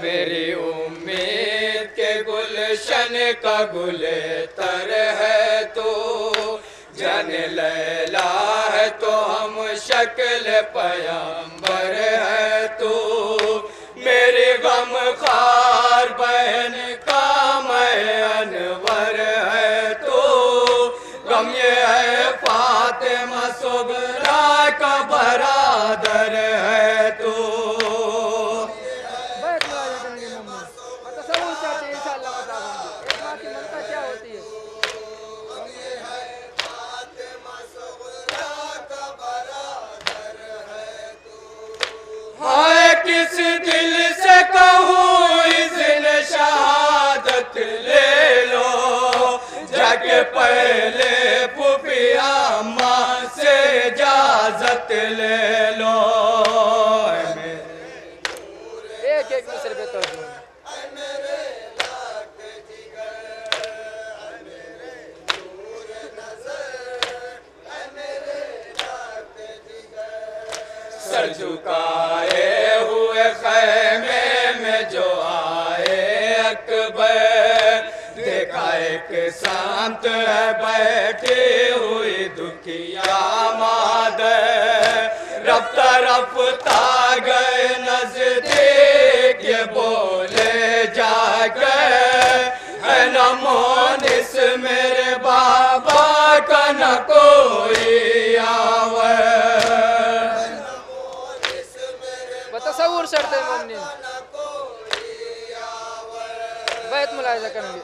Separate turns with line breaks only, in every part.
मेरी उम्मीद के गुलशन का गुले तर है तू, जन लैला है तो हम शक्ल पैगंबर है तू। मेरी गम खार बहन का मैं अनवर है तू, गम ये है फातिमा सुगरा का बरादर है तू। किस दिल से कहूँ इज़्न शहादत ले लो, जाके पहले फूफिया माँ से इजाजत ले लो। एक एक मिसर पे तो सर झुकाए हुए खैमे में जो आए अकबर, देखा एक शांत है बैठी हुई दुखिया मादर। रफ्ता रफ्ता गए नजदीक ये बोले जाकर, है न मोनिस मेरे बाबा का न कोई आवे। तसव्वुर शर्त है मोमिन बैत मुलाहिजा करेंगे।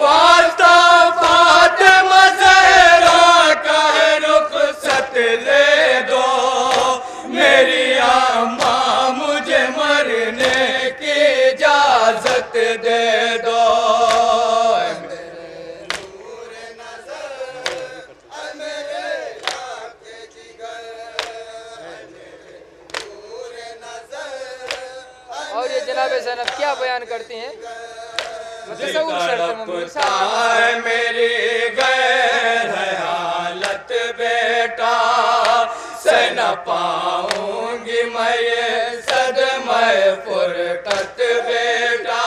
वास्ता फातिमा ज़हरा का रुख़सत ले दो, मेरी अम्मा मुझे मरने की इजाज़त दे दो। और ये जनाबे ज़ैनब क्या बयान करती हैं? है मेरी गैर है हालत बेटा, सह न पाऊंगी मैं ये सदमे फुरकत बेटा।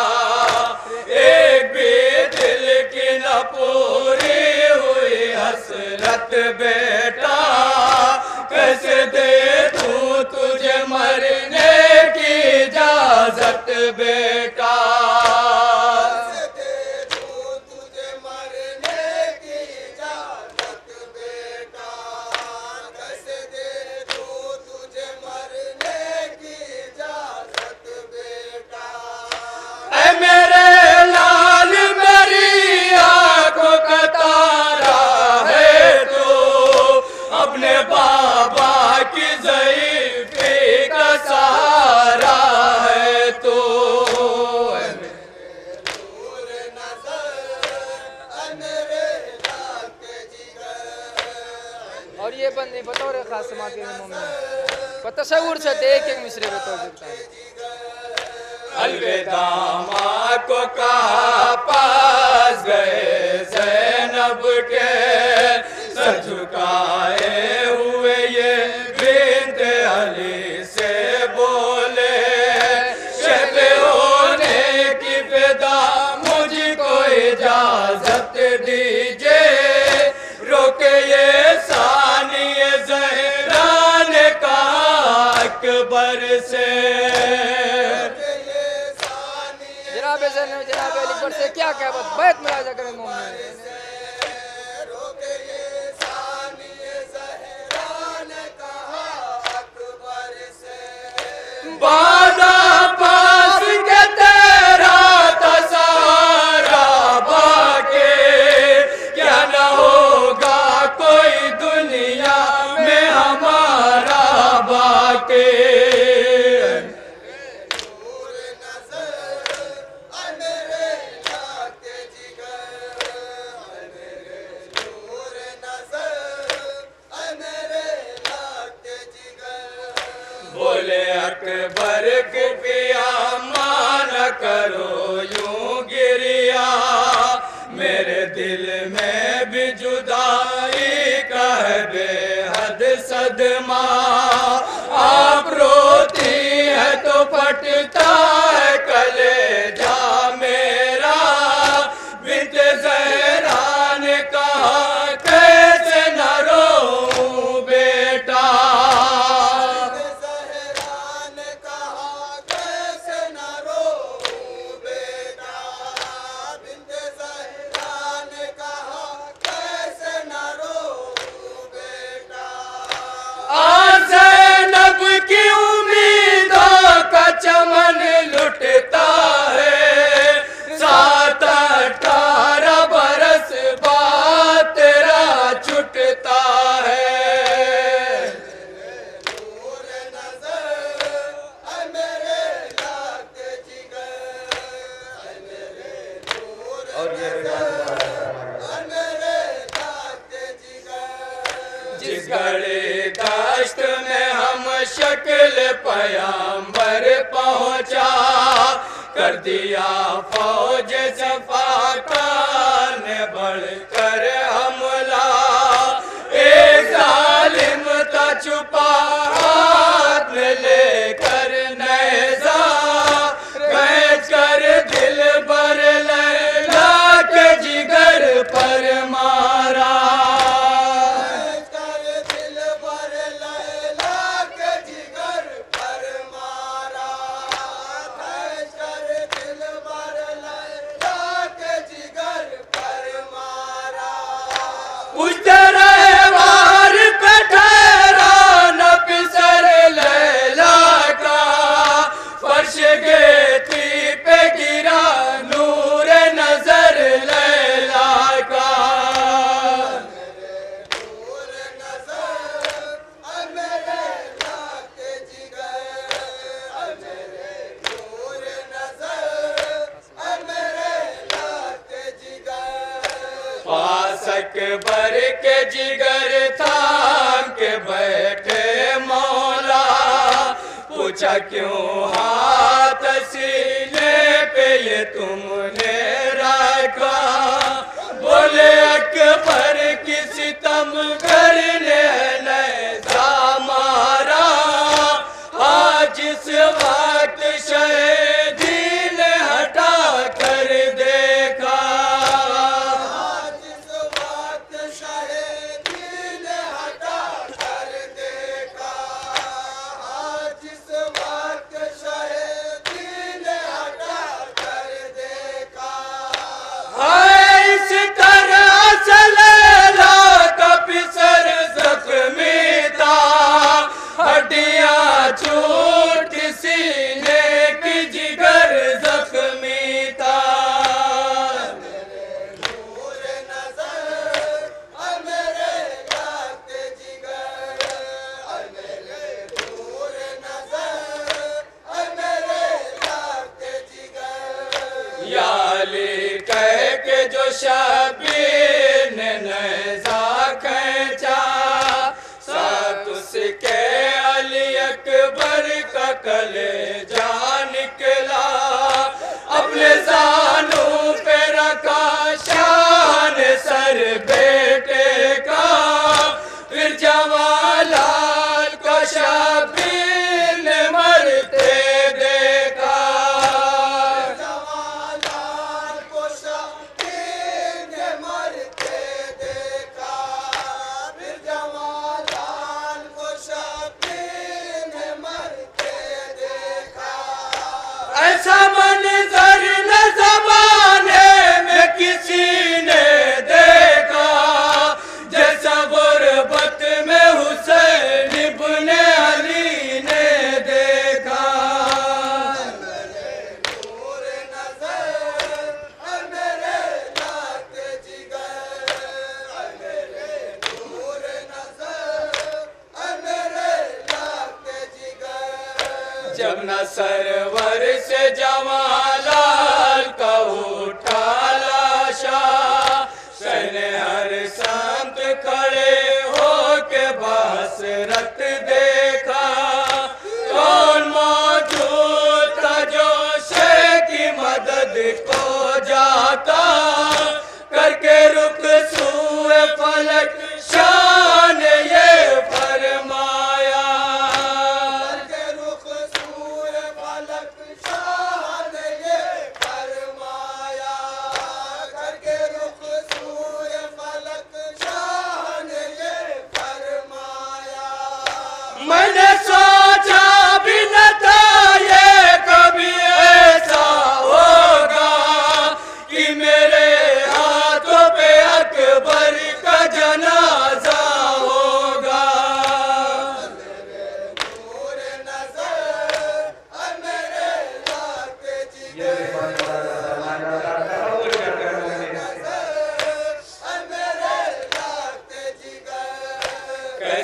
एक भी दिल की न पूरी हुई हसरत बेटा, कैसे दे दूं तुझे मरने की इजाजत बेटा। और ये बंदी बतौर खास के मोमिन तसव्वुर से एक एक मिसरे बतौर देता है। अलविदा माँ को कहा पास गए ज़ैनब के, सर झुकाए हुए ये बिन्त अली से बोले, शब होने की फिदा मुझको इजाजत दीजिए, रोके ये अकबर से। जनाब अकबर से क्या क्या बात बैत मुलाहिजा करें मोमिन। बादा पास के तेरा तसारा बाके, क्या न होगा कोई दुनिया में हमारा बाके। बोले अकबर कुफिया मान करो यूं गिरिया, मेरे दिल में भी जुदाई का है बेहद सा
सदमा। आप रोती है तो फटता है कलेजा मेरा। बिंत ज़हरा ने कहा कैसे न रोऊं बेटा। बिंत ज़हरा ने कहा कैसे न रोऊं बेटा। बिंत ज़हरा ने कहा कैसे न रोऊं बेटा। आज ज़ैनब की उम्मीदों का चमन लुटता है। 7-18 बरस बाद तेरा छुटता है। मेरे नज़र ऐ मेरे लाते जिगर, ऐ मेरे नूर नज़र ऐ मेरे लाते जिगर। जिस घड़ी दश्त में हम शक्ल पयंबर पहुंचा, कर दिया फौज सफाका ने बढ़कर हमला। एक जालिम था छुपा हाथ में लेकर नेज़ा, खींच कर दिल भर लैला के जिगर पर मारा। अकबर के जिगर थाम के बैठे मौला। पूछा क्यों हाथ सीने पे ये तुमने रखा। बोले अकबर की सितम करने नेज़ा मारा। आज इस वक्त शहीदी ने हटा कर देखा। छूट सीने की जिगर जख्मी था। मेरे नूर नज़र मेरे लाते जिगर, मेरे नूर नज़र मेरे लाते जिगर। याली कह के जो शबीर ने नेज़ा खींचा, साथ उसके अकबर का कलेजा निकला। अपने जानों पे रखा शान सर बेटे का। फिर जवालाल को शबीर ने मरते देखा। जवालाल को शबीर ने मरते देखा। फिर जवालाल को शबीर ने मरते देखा। ऐसा मंजर न ज़माने में किसी ने देखा। जैसा गुर्बत में हुसैन इब्ने अली ने देखा। मेरे नूर नज़र मेरे लाते जिगर, मेरे नूर नज़र मेरे लाते जिगर। जब न सरवर से जवालाल का उठा लाशा, सहने हर संत खड़े हो के बासरत देखा। कौन मौजूद था जो शेख की मदद को जाता। करके रुख सूए फलक शान ये फरमा।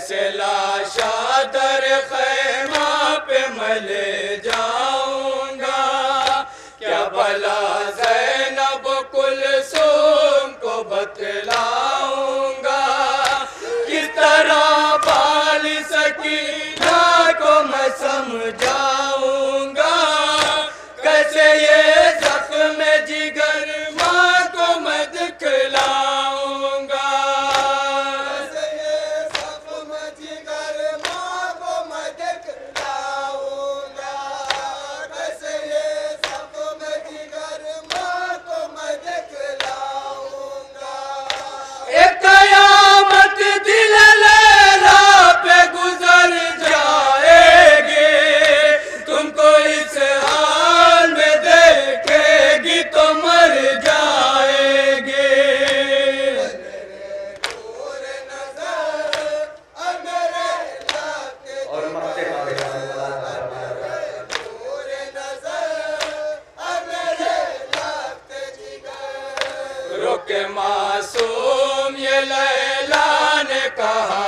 कैसे लाशा दर खैमा पे मैं ले जाऊंगा, क्या भला ज़ैनब कुलसूम को बतलाऊंगा, किस तरह बाली सकीना को मैं समझाऊंगा, कैसे ये जख्म जिगर माँ को मैं दिखलाऊंगा, कैसे ये जख्म जिगर माँ को मैं दिखलाऊंगा, कैसे ये जख्म जिगर माँ को मैं दिखलाऊंगा। एक कयामत दिल लैला पे गुजर जाएगी, तुमको इस हाल में देखेगी तो मर जाएगी। रुक मासूम ये लैला ने कहा